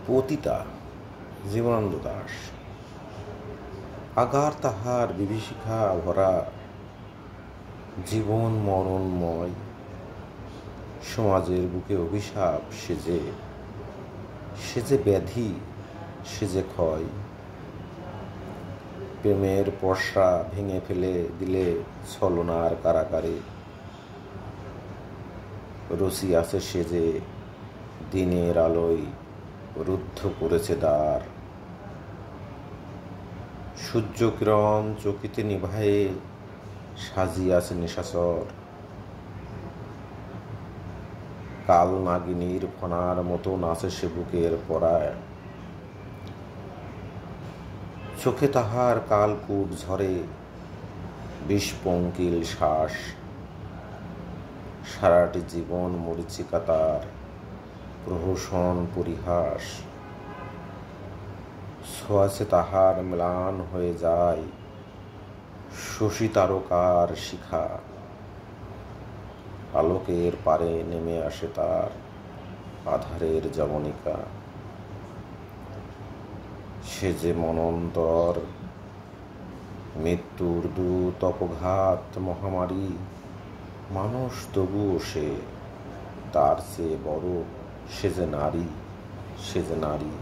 পতিতা জীবনানন্দ দাশ। আগার তাহার বিভীষিকা ভরা জীবন মরণময়, সমাজের বুকে অভিশাপ সেজে ব্যাধি, সেজে ক্ষয়। প্রেমের পসরা ভেঙে ফেলে দিলে ছলনার কারাগারে, রসিয়াছে সেজে দিনের আলোয় রুদ্ধ করেছে দ্বার। সূর্যকিরণ চকিতে নিভায়ে সাজিয়াছে নিশাচর, কাল নাগিনীর ফনার মতো নাচে সে বুকের পরায়। চোখে তাহার কালকূট ঝরে বিষপঙ্কিল শ্বাস, সারাটি জীবন মরীচিকা তার প্রহসন পরিহাস। ছোঁয়াচে তাহার ম্লান হয়ে যায় শশী তারকার শিখা, আলোকের পারে নেমে আসে তার আধারের যবনিকা। সে যে মনন্তর মৃত্যুর দূত অপঘাত মহামারী, মানুষ তবুও সে তার চেয়ে বড়, সে যে নারী।